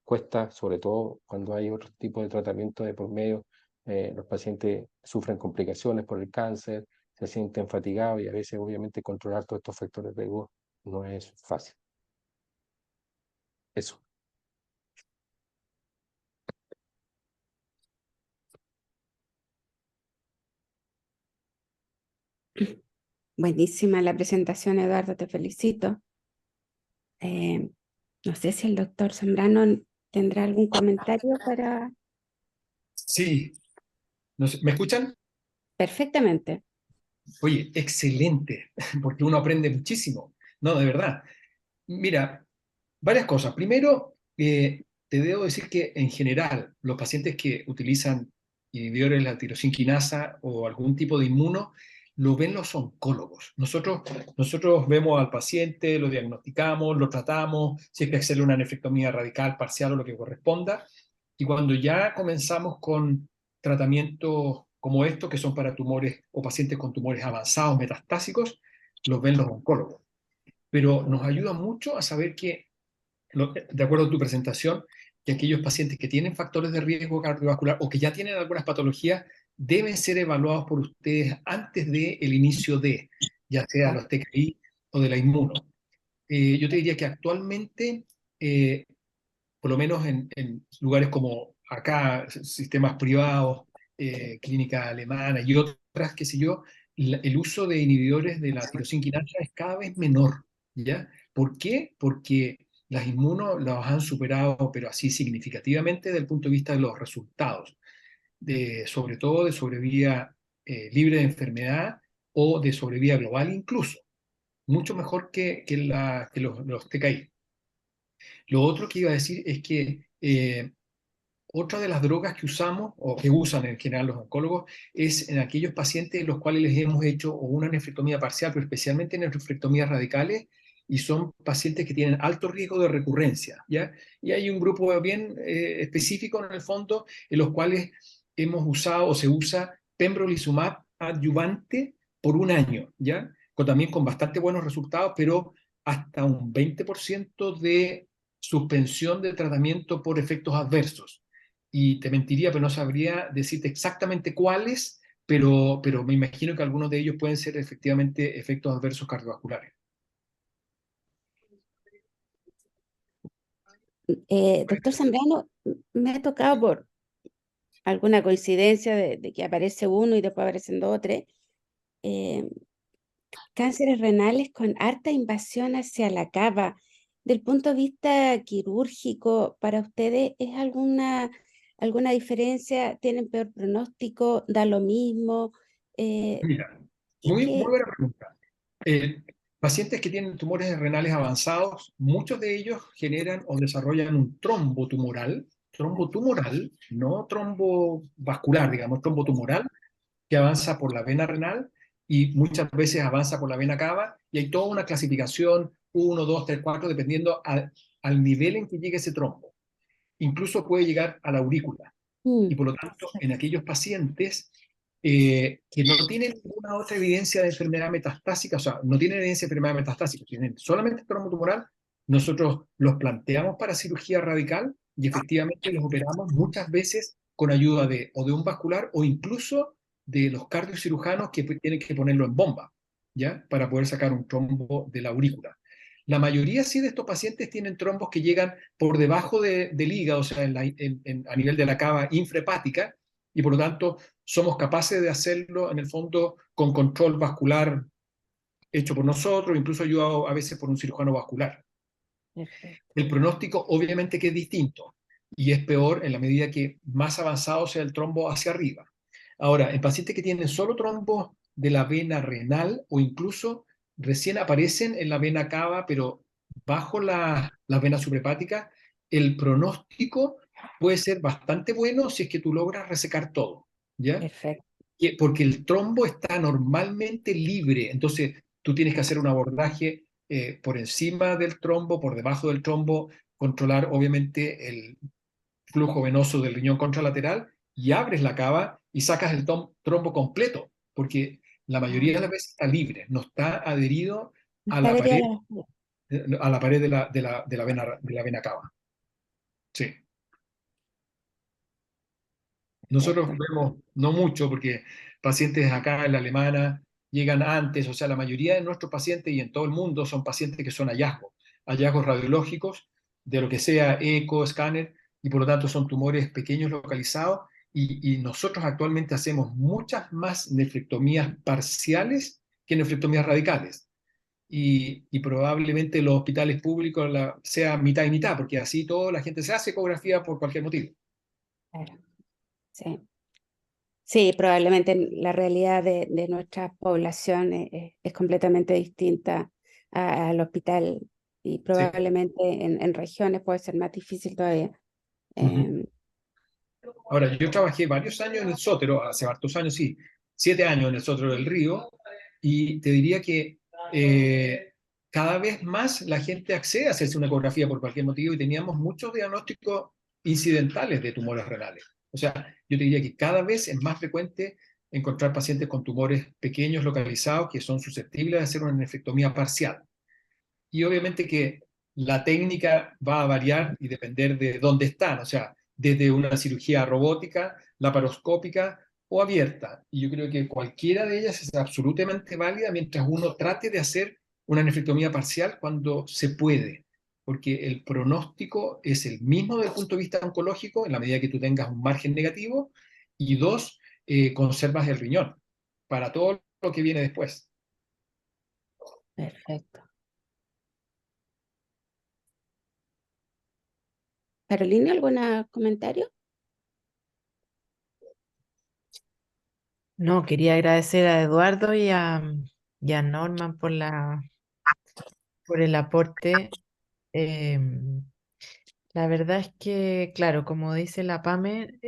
cuesta, sobre todo cuando hay otro tipo de tratamiento de por medio. Los pacientes sufren complicaciones por el cáncer, se sienten fatigados y a veces obviamente controlar todos estos factores de riesgo no es fácil. Eso. Buenísima la presentación, Eduardo, te felicito. Eh, no sé si el doctor Zambrano tendrá algún comentario para... Sí, ¿me escuchan? Perfectamente. Oye, excelente, porque uno aprende muchísimo. No, de verdad. Mira, varias cosas. Primero, te debo decir que en general los pacientes que utilizan inhibidores de la tirosina quinasa o algún tipo de inmuno, lo ven los oncólogos. Nosotros vemos al paciente, lo diagnosticamos, lo tratamos, si hay que hacerle una nefrectomía radical, parcial o lo que corresponda. Y cuando ya comenzamos con tratamientos como estos, que son para tumores o pacientes con tumores avanzados metastásicos, los ven los oncólogos. Pero nos ayuda mucho a saber que de acuerdo a tu presentación, que aquellos pacientes que tienen factores de riesgo cardiovascular o que ya tienen algunas patologías deben ser evaluados por ustedes antes del inicio de, ya sea Ah, los TKI o de la inmuno. Yo te diría que actualmente, eh, por lo menos en lugares como acá, sistemas privados, clínica alemana y otras, qué sé yo, el uso de inhibidores de la tirosina quinasa es cada vez menor, ¿ya? ¿Por qué? Porque las inmunos las han superado, pero así significativamente desde el punto de vista de los resultados, sobre todo de sobrevida libre de enfermedad o de sobrevida global incluso, mucho mejor que los TKI. Lo otro que iba a decir es que otra de las drogas que usamos, o que usan en general los oncólogos, es en aquellos pacientes en los cuales les hemos hecho o una nefrectomía parcial, pero especialmente nefrectomías radicales, y son pacientes que tienen alto riesgo de recurrencia, ¿ya? Y hay un grupo bien específico en el fondo, en los cuales hemos usado o se usa pembrolizumab adyuvante por un año, ¿ya? También con bastante buenos resultados, pero hasta un 20% de suspensión de tratamiento por efectos adversos. Y te mentiría, pero no sabría decirte exactamente cuáles, pero me imagino que algunos de ellos pueden ser efectivamente efectos adversos cardiovasculares. doctor Zambrano, me ha tocado por alguna coincidencia de que aparece uno y después aparecen dos o tres, eh, cánceres renales con harta invasión hacia la cava. Del punto de vista quirúrgico, ¿para ustedes es alguna diferencia? ¿Tienen peor pronóstico? ¿Da lo mismo? Eh, Mira, ¿qué- muy qué? buena pregunta. Eh, Pacientes que tienen tumores renales avanzados, muchos de ellos generan o desarrollan un trombo tumoral, no trombo vascular, digamos, trombo tumoral, que avanza por la vena renal y muchas veces avanza por la vena cava, y hay toda una clasificación, 1, 2, 3, 4, dependiendo al nivel en que llegue ese trombo. Incluso puede llegar a la aurícula. Y Mm, por lo tanto, en aquellos pacientes que no tienen ninguna otra evidencia de enfermedad metastásica, o sea, no tienen evidencia de enfermedad metastásica, tienen solamente trombo tumoral, nosotros los planteamos para cirugía radical y efectivamente los operamos muchas veces con ayuda de o de un vascular o incluso de los cardiocirujanos que tienen que ponerlo en bomba, ¿ya? Para poder sacar un trombo de la aurícula. La mayoría sí de estos pacientes tienen trombos que llegan por debajo del hígado, o sea, a nivel de la cava infrahepática, y por lo tanto somos capaces de hacerlo en el fondo con control vascular hecho por nosotros, incluso ayudado a veces por un cirujano vascular. perfecto. El pronóstico obviamente que es distinto y es peor en la medida que más avanzado sea el trombo hacia arriba. Ahora, en pacientes que tienen solo trombos de la vena renal o incluso recién aparecen en la vena cava, pero bajo la vena suprahepática, el pronóstico puede ser bastante bueno si es que tú logras resecar todo, ¿ya? Perfecto. Porque el trombo está normalmente libre, entonces tú tienes que hacer un abordaje por encima del trombo, por debajo del trombo, controlar obviamente el flujo venoso del riñón contralateral y abres la cava y sacas el trombo completo, porque la mayoría de Ah, las veces está libre, no está adherido no a está la adherida a pared, la... de la vena cava. Sí. Nosotros Perfecto. vemos, no mucho, porque pacientes acá en la alemana llegan antes, o sea, la mayoría de nuestros pacientes y en todo el mundo son pacientes que son hallazgos radiológicos, de lo que sea eco, escáner, y por lo tanto son tumores pequeños localizados, y nosotros actualmente hacemos muchas más nefrectomías parciales que nefrectomías radicales. Y probablemente los hospitales públicos sea mitad y mitad, porque así toda la gente se hace ecografía por cualquier motivo. Claro, sí. Sí, probablemente la realidad de nuestra población es completamente distinta al hospital y Sí. probablemente en regiones puede ser más difícil todavía. Ujú. Em, Ahora, yo trabajé varios años en el Sótero, hace hartos años, sí, 7 años en el Sótero del Río, y te diría que cada vez más la gente accede a hacerse una ecografía por cualquier motivo y teníamos muchos diagnósticos incidentales de tumores renales. O sea, yo te diría que cada vez es más frecuente encontrar pacientes con tumores pequeños localizados que son susceptibles de hacer una nefrectomía parcial. Y obviamente que la técnica va a variar y depender de dónde están, o sea, desde una cirugía robótica, laparoscópica o abierta. Y yo creo que cualquiera de ellas es absolutamente válida mientras uno trate de hacer una nefrectomía parcial cuando se puede, porque el pronóstico es el mismo desde el punto de vista oncológico en la medida que tú tengas un margen negativo y dos, conservas el riñón para todo lo que viene después. Perfecto. Carolina, ¿algún comentario? No, quería agradecer a Eduardo y a Norman por el aporte. Em, la verdad es que, claro, como dice la Pame,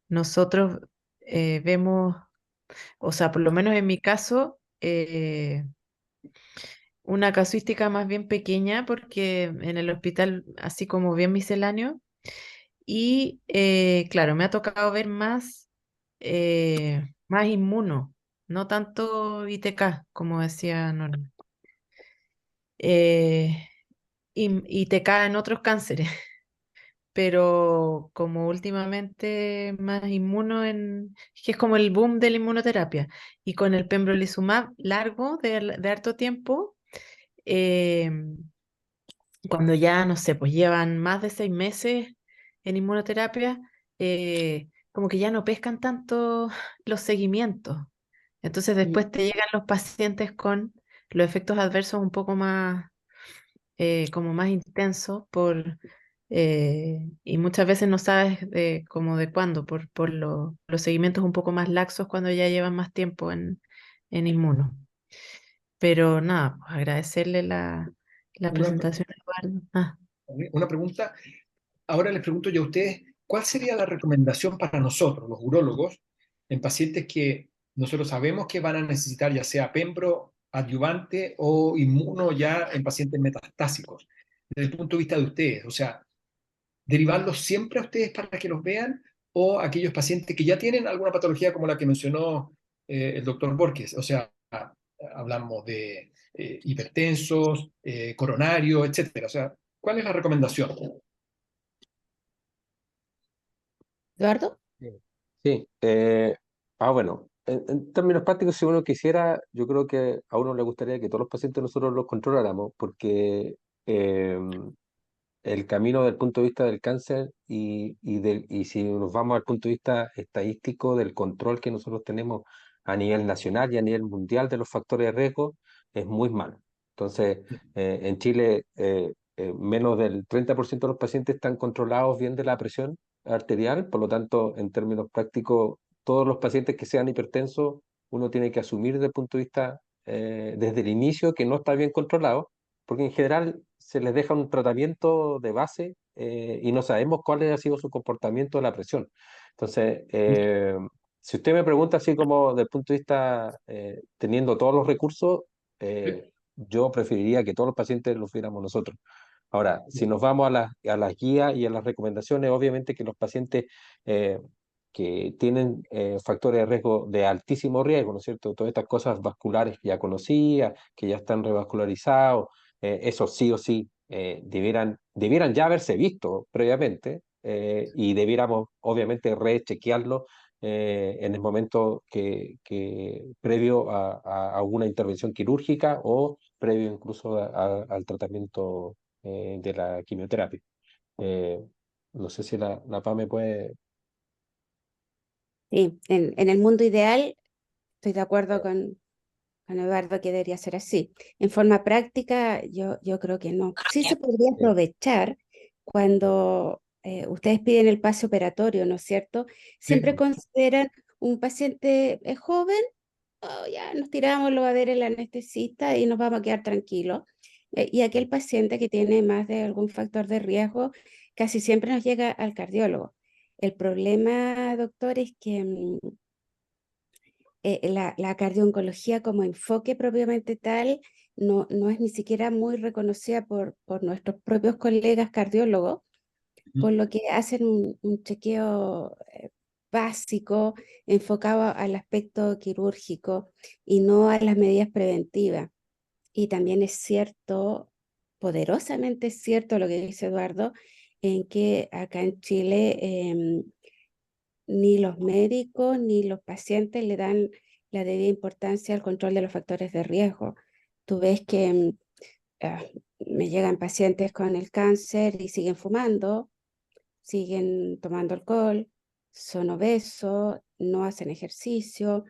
nosotros vemos, o sea, por lo menos en mi caso, una casuística más bien pequeña, porque en el hospital, así como bien misceláneo, y claro, me ha tocado ver más inmuno, no tanto ITK, como decía Norma. Eh, y ITK en otros cánceres, pero como últimamente más inmuno que es como el boom de la inmunoterapia, y con el pembrolizumab largo de harto tiempo, eh, cuando ya, no sé, pues llevan más de 6 meses en inmunoterapia, como que ya no pescan tanto los seguimientos. Entonces Mm, después te llegan los pacientes con los efectos adversos un poco más, como más intensos y muchas veces no sabes como de cuándo, por los seguimientos un poco más laxos cuando ya llevan más tiempo en inmuno. Pero nada, pues agradecerle la Una, presentación a Eduardo. Ah. una pregunta. Ahora les pregunto yo a ustedes, ¿cuál sería la recomendación para nosotros, los urólogos, en pacientes que nosotros sabemos que van a necesitar ya sea pembro, adyuvante o inmuno ya en pacientes metastásicos? Desde el punto de vista de ustedes, o sea, derivarlos siempre a ustedes para que los vean o aquellos pacientes que ya tienen alguna patología como la que mencionó el doctor Borges, o sea, hablamos de hipertensos, coronarios, etcétera. O sea, ¿cuál es la recomendación? ¿Eduardo? Sí. Sí, bueno, en términos prácticos, si uno quisiera, yo creo que a uno le gustaría que todos los pacientes nosotros los controláramos, porque eh, el camino del punto de vista del cáncer y si nos vamos al punto de vista estadístico del control que nosotros tenemos a nivel nacional y a nivel mundial de los factores de riesgo, es muy malo. Entonces, en Chile, menos del 30% de los pacientes están controlados bien de la presión arterial, por lo tanto, en términos prácticos, todos los pacientes que sean hipertensos, uno tiene que asumir desde el punto de vista, desde el inicio, que no está bien controlado, porque en general se les deja un tratamiento de base y no sabemos cuál ha sido su comportamiento de la presión. Entonces, si usted me pregunta así como del punto de vista teniendo todos los recursos, yo preferiría que todos los pacientes los viéramos nosotros. Ahora, si nos vamos a las guías y a las recomendaciones, obviamente que los pacientes eh, que tienen factores de riesgo de altísimo riesgo, ¿no es cierto? Todas estas cosas vasculares que ya conocía, que ya están revascularizados, eso sí o sí debieran ya haberse visto previamente y debiéramos obviamente rechequearlo en el momento que previo a alguna intervención quirúrgica o previo incluso al tratamiento de la quimioterapia. Eh, no sé si la PAME puede... Sí, en el mundo ideal estoy de acuerdo Eduardo que debería ser así. En forma práctica, yo creo que no. Sí se podría aprovechar cuando ustedes piden el pase operatorio, ¿no es cierto? Sí, Siempre consideran un paciente joven, oh, ya nos tiramos, lo va a ver el anestesista y nos vamos a quedar tranquilos. Y aquel paciente que tiene más de algún factor de riesgo, casi siempre nos llega al cardiólogo. El problema, doctor, es que la cardio-oncología como enfoque propiamente tal no es ni siquiera muy reconocida por nuestros propios colegas cardiólogos, por lo que hacen un chequeo básico enfocado al aspecto quirúrgico y no a las medidas preventivas. Y también es cierto, poderosamente cierto lo que dice Eduardo, en que acá en Chile ni los médicos ni los pacientes le dan la debida importancia al control de los factores de riesgo. Tú ves que ah, me llegan pacientes con el cáncer y siguen fumando, siguen tomando alcohol, son obesos, no hacen ejercicio.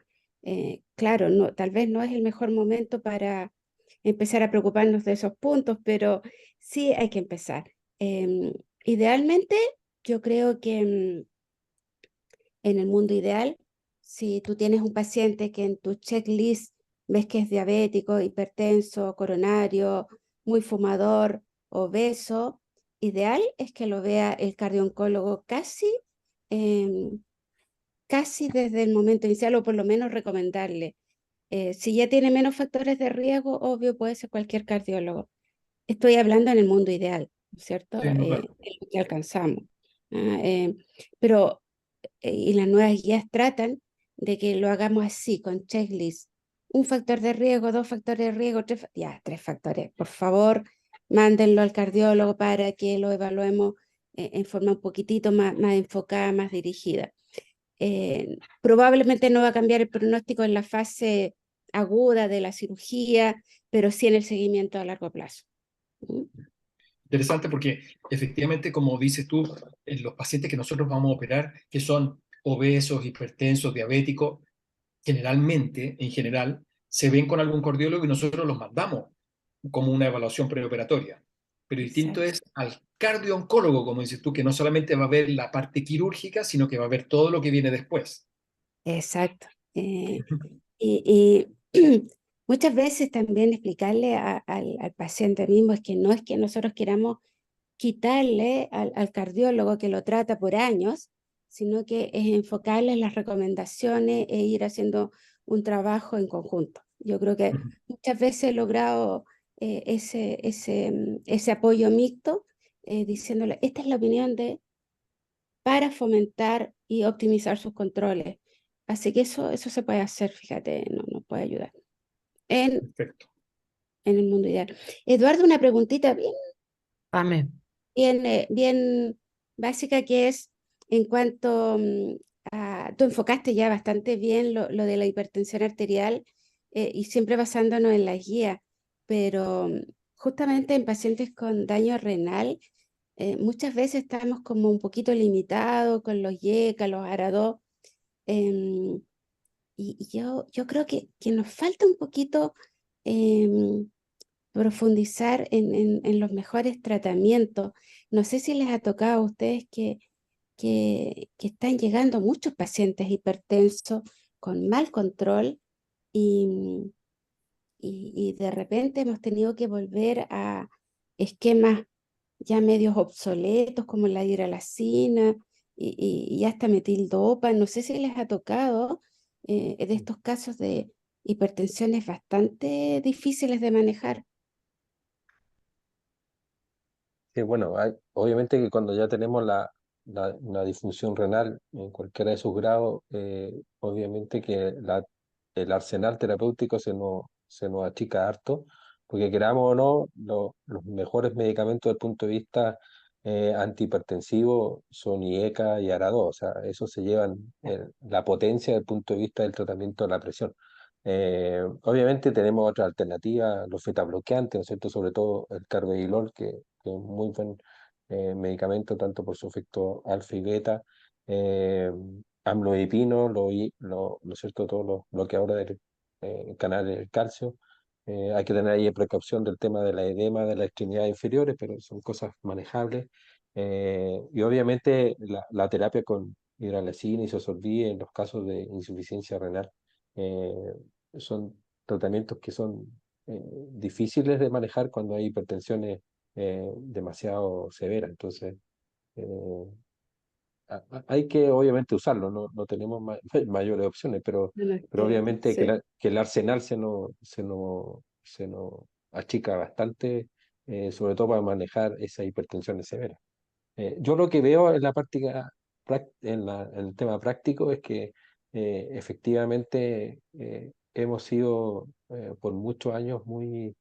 Claro, no, tal vez no es el mejor momento para empezar a preocuparnos de esos puntos, pero sí hay que empezar. Idealmente, yo creo que en el mundo ideal, si tú tienes un paciente que en tu checklist ves que es diabético, hipertenso, coronario, muy fumador, obeso, ideal es que lo vea el cardiooncólogo em, casi desde el momento inicial o por lo menos recomendarle. Si ya tiene menos factores de riesgo, obvio puede ser cualquier cardiólogo. Estoy hablando en el mundo ideal, ¿no es cierto? sí, no, En lo que alcanzamos. ¿Ah? Pero y las nuevas guías tratan de que lo hagamos así, con checklist. Un factor de riesgo, dos factores de riesgo, ya, tres factores. Por favor, mándenlo al cardiólogo para que lo evaluemos en forma un poquitito más enfocada, más dirigida. Probablemente no va a cambiar el pronóstico en la fase aguda de la cirugía, pero sí en el seguimiento a largo plazo. ¿Mm? interesante porque efectivamente, como dices tú, los pacientes que nosotros vamos a operar, que son obesos, hipertensos, diabéticos, generalmente, en general, se ven con algún cardiólogo y nosotros los mandamos como una evaluación preoperatoria. Pero distinto Exacto. es al cardiooncólogo, como dices tú, que no solamente va a ver la parte quirúrgica, sino que va a ver todo lo que viene después. Exacto. Y muchas veces también explicarle al paciente mismo es que nosotros queramos quitarle al cardiólogo que lo trata por años, sino que es enfocarle en las recomendaciones e ir haciendo un trabajo en conjunto. Yo creo que muchas veces he logrado ese apoyo mixto, diciéndole, esta es la opinión de para fomentar y optimizar sus controles. Así que eso se puede hacer, fíjate, nos puede ayudar en, Perfecto. en el mundo ideal. Eduardo, una preguntita Amén. bien básica que es en cuanto tú enfocaste ya bastante bien lo de la hipertensión arterial y siempre basándonos en la guía, pero justamente en pacientes con daño renal, muchas veces estamos como un poquito limitados con los YECA, los ARA2, em, y yo creo que nos falta un poquito em, profundizar en los mejores tratamientos. No sé si les ha tocado a ustedes que están llegando muchos pacientes hipertensos con mal control y, y de repente hemos tenido que volver a esquemas ya medios obsoletos como la hidralazina y hasta metildopa. No sé si les ha tocado de estos casos de hipertensiones bastante difíciles de manejar. Sí, bueno, obviamente que cuando ya tenemos una disfunción renal en cualquiera de sus grados, obviamente que el arsenal terapéutico se nos achica harto, porque queramos o no, los mejores medicamentos desde el punto de vista antihipertensivo son IECA y ARA2, o sea, eso se llevan la potencia desde el punto de vista del tratamiento de la presión. Obviamente tenemos otra alternativa, los fetabloqueantes, ¿no es cierto? Sobre todo el carvedilol, que es un muy buen medicamento, tanto por su efecto alfa y beta, eh, amlodipino, ¿no es cierto? Todos los bloqueadores canales del calcio. Hay que tener ahí precaución del tema de la edema de las extremidades inferiores, pero son cosas manejables. Y obviamente la terapia con hidralazina y isosorbí en los casos de insuficiencia renal eh, son tratamientos que son difíciles de manejar cuando hay hipertensiones demasiado severas. Entonces, eh, hay que obviamente usarlo, no tenemos mayores opciones, Bueno, pero obviamente sí. que el arsenal se nos achica bastante, sobre todo para manejar esas hipertensiones severas. Yo lo que veo en la práctica, en el tema práctico es que efectivamente hemos sido por muchos años muy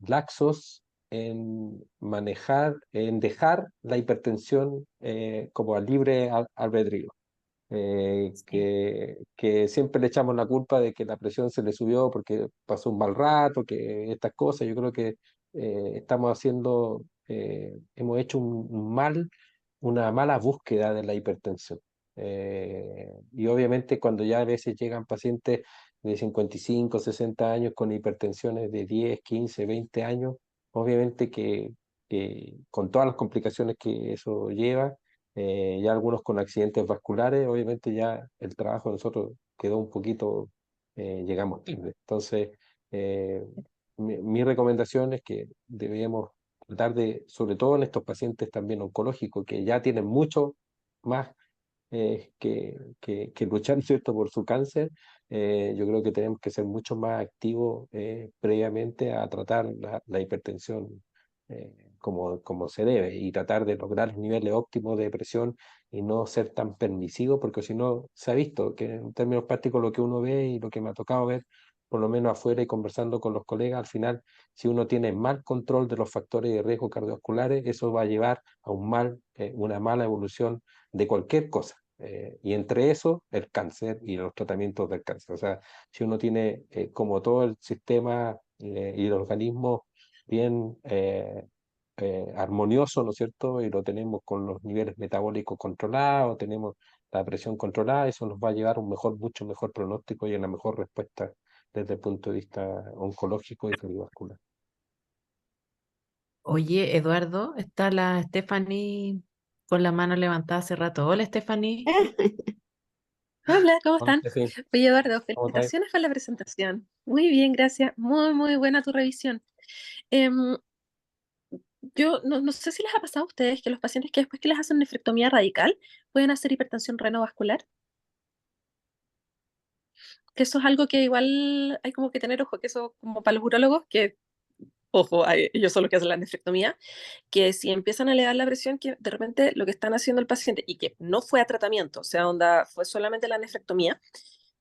laxos en manejar, en dejar la hipertensión como a libre albedrío. Sí. Que siempre le echamos la culpa de que la presión se le subió porque pasó un mal rato, que estas cosas. Yo creo que hemos hecho una mala búsqueda de la hipertensión. Y obviamente cuando ya a veces llegan pacientes de 55, 60 años con hipertensiones de 10, 15, 20 años, obviamente que con todas las complicaciones que eso lleva, ya algunos con accidentes vasculares, obviamente ya el trabajo de nosotros quedó un poquito, llegamos tarde. Entonces, eh, mi recomendación es que debemos tratar de, sobre todo en estos pacientes también oncológicos, que ya tienen mucho más que luchar, ¿cierto?, por su cáncer. Yo creo que tenemos que ser mucho más activos previamente a tratar la hipertensión como se debe, y tratar de lograr los niveles óptimos de presión y no ser tan permisivo, porque si no, se ha visto que en términos prácticos lo que uno ve y lo que me ha tocado ver, por lo menos afuera y conversando con los colegas, al final, si uno tiene mal control de los factores de riesgo cardiovasculares, eso va a llevar a una mala evolución de cualquier cosa. Y entre eso, el cáncer y los tratamientos del cáncer. O sea, si uno tiene como todo el sistema y el organismo bien armonioso, ¿no es cierto? Y lo tenemos con los niveles metabólicos controlados, tenemos la presión controlada, eso nos va a llevar a un mucho mejor pronóstico y a una mejor respuesta desde el punto de vista oncológico y cardiovascular. Oye, Eduardo, está la Stephanie con la mano levantada hace rato. Hola, Stephanie. Hola, ¿cómo Hola, están? Steffi, Oye, Eduardo, ¿cómo estás? felicitaciones por la presentación. Muy bien, gracias. Muy, muy buena tu revisión. Em, yo no sé si les ha pasado a ustedes que los pacientes que después que les hacen nefrectomía radical pueden hacer hipertensión renovascular, que eso es algo que igual hay como que tener ojo, que eso como para los urólogos, que ojo, ellos son los que hacen la nefrectomía, que si empiezan a elevar la presión, que de repente lo que están haciendo el paciente y que no fue a tratamiento, o sea, onda, fue solamente la nefrectomía,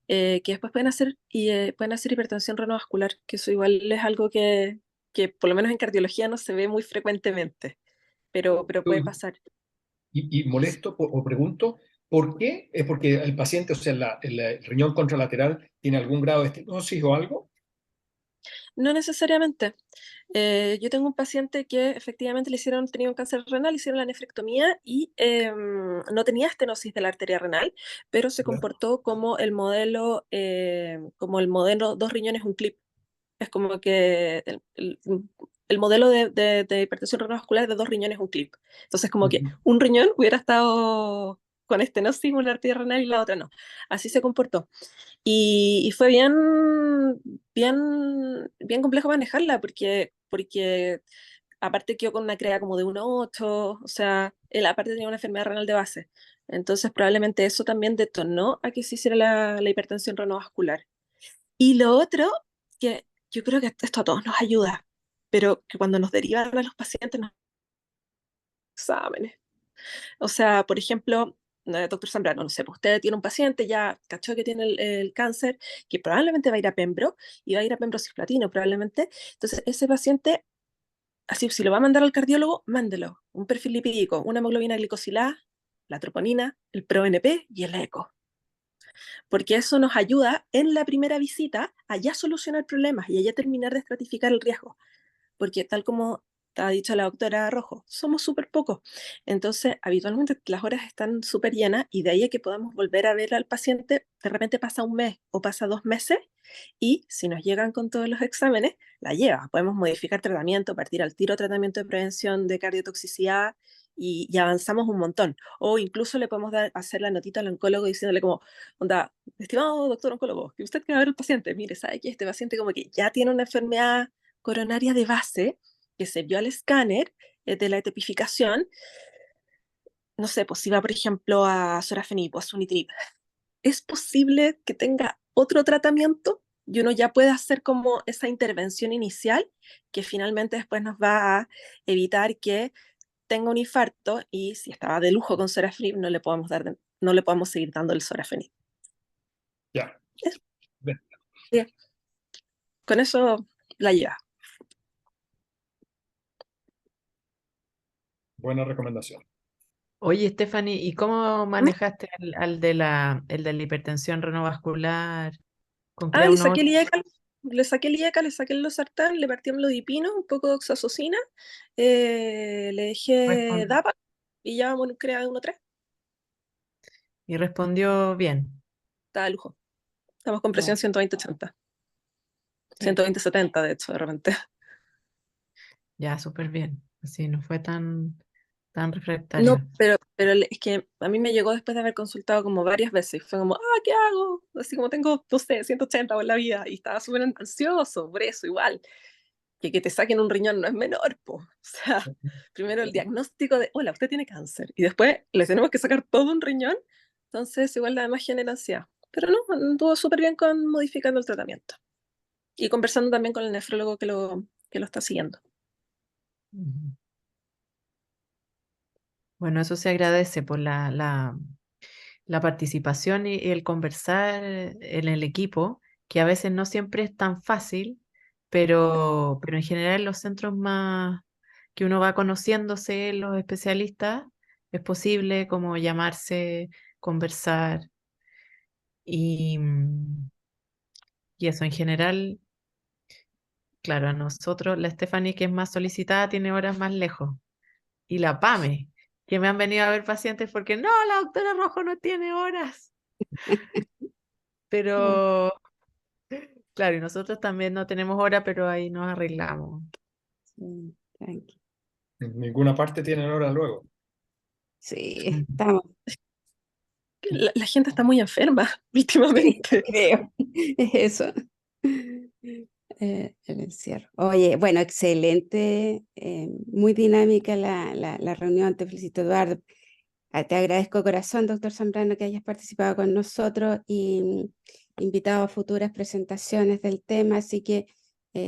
que después pueden hacer hipertensión renovascular, que eso igual es algo que por lo menos en cardiología no se ve muy frecuentemente, pero puede pasar. Y molesto o pregunto, ¿por qué? ¿Es porque el paciente, o sea, el riñón contralateral tiene algún grado de estenosis o algo? No necesariamente. Yo tengo un paciente que efectivamente tenía un cáncer renal, le hicieron la nefrectomía y no tenía estenosis de la arteria renal, pero se ¿Ya? comportó como el modelo dos riñones, un clip. Es como que el modelo de hipertensión renovascular de dos riñones, un clip. Entonces, como que Ujú. un riñón hubiera estado con estenosis, una arteria renal y la otra no. Así se comportó. Y fue bien complejo manejarla porque aparte quedó con una CREA como de 1,8, o sea, él aparte tenía una enfermedad renal de base. Entonces probablemente eso también detonó a que se hiciera la hipertensión renovascular. Y lo otro, que yo creo que esto a todos nos ayuda, pero que cuando nos derivan a los pacientes nos exámenes. O sea, por ejemplo, doctor Zambrano, no sé, pues usted tiene un paciente, ya cachó que tiene el cáncer, que probablemente va a ir a Pembro, y va a ir a Pembro cisplatino probablemente. Entonces, ese paciente, así, si lo va a mandar al cardiólogo, mándelo. Un perfil lipídico, una hemoglobina glicosilada, la troponina, el ProNP y el eco. Porque eso nos ayuda en la primera visita a ya solucionar problemas y a ya terminar de estratificar el riesgo. Porque estaba dicho la doctora Rojo, somos súper pocos. Entonces, habitualmente las horas están súper llenas y de ahí a que podamos volver a ver al paciente, de repente pasa un mes o pasa 2 meses y si nos llegan con todos los exámenes, la lleva. Podemos modificar tratamiento, partir al tiro tratamiento de prevención de cardiotoxicidad y avanzamos un montón. O incluso le podemos hacer la notita al oncólogo diciéndole como, onda, estimado doctor oncólogo, que usted que va a ver al paciente, mire, sabe que este paciente como que ya tiene una enfermedad coronaria de base que se vio al escáner de la tipificación, no sé, pues si va, por ejemplo, a sorafenib o a sunitinib, ¿es posible que tenga otro tratamiento? Y uno ya puede hacer como esa intervención inicial que finalmente después nos va a evitar que tenga un infarto y si estaba de lujo con sorafenib no le podemos no le podemos seguir dando el sorafenib. Ya. Eso. Bien. Bien. Con eso la lleva. Buena recomendación. Oye, Stephanie, ¿y cómo manejaste el de la hipertensión renovascular con Ah, le CREA1? saqué el IECA, le saqué el IECA, le saqué el losartán, le partí amlodipino, un poco de oxazocina, le dejé DAPA y ya vamos en CREA de 1.3. Y respondió bien. Está de lujo. Estamos con presión Wow. 120-80. 120-70, de hecho, de repente. Ya, súper bien. Así no fue tan No, refractario. pero es que a mí me llegó después de haber consultado como varias veces. Fue como, ¿qué hago? Así como tengo, no sé, 180 en la vida y estaba súper ansioso por eso, igual. Que te saquen un riñón no es menor, po. O sea, primero el diagnóstico de, hola, usted tiene cáncer. Y después le tenemos que sacar todo un riñón. Entonces, igual además genera ansiedad. Pero no, anduvo súper bien con modificando el tratamiento. Y conversando también con el nefrólogo que lo está siguiendo. Ujú. Bueno, eso se agradece por la participación y el conversar en el equipo, que a veces no siempre es tan fácil, pero en general los centros más que uno va conociéndose, los especialistas, es posible como llamarse, conversar y, y eso en general, claro, a nosotros, la Stephanie que es más solicitada tiene horas más lejos y la PAME, que me han venido a ver pacientes porque no, la doctora Rojo no tiene horas. Pero claro, y nosotros también no tenemos hora, pero ahí nos arreglamos. Sí, tranqui. En ninguna parte tienen hora luego. Sí, estamos. La gente está muy enferma Sí, últimamente. creo. Es eso. El encierro. Oye, bueno, excelente, muy dinámica la reunión. Te felicito, Eduardo. Te agradezco corazón, doctor Zambrano, que hayas participado con nosotros y invitado a futuras presentaciones del tema. Así que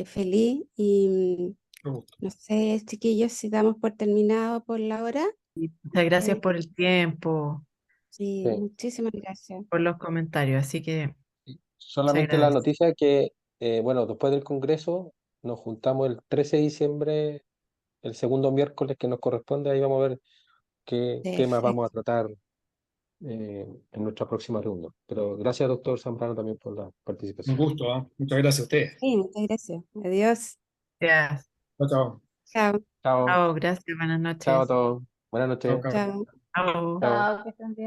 feliz y Me gusta. no sé, chiquillos, si damos por terminado por la hora. Y muchas gracias Eh, por el tiempo, sí, Sí. muchísimas gracias. por los comentarios, así que se Solamente la agradece. noticia que, bueno, después del Congreso nos juntamos el 13 de diciembre, el segundo miércoles que nos corresponde, ahí vamos a ver qué temas vamos a Perfecto. tratar en nuestra próxima reunión. Pero gracias, doctor Zambrano, también por la Un participación. gusto, ¿ah? Muchas gracias a ustedes. Sí, muchas gracias. Adiós. Gracias. Chao, chao. Chao. Chao, Chao, gracias, buenas chao a noches. todos. Buenas Chao, noches. Carlos. Chao. Chao. Chao. Que estén bien.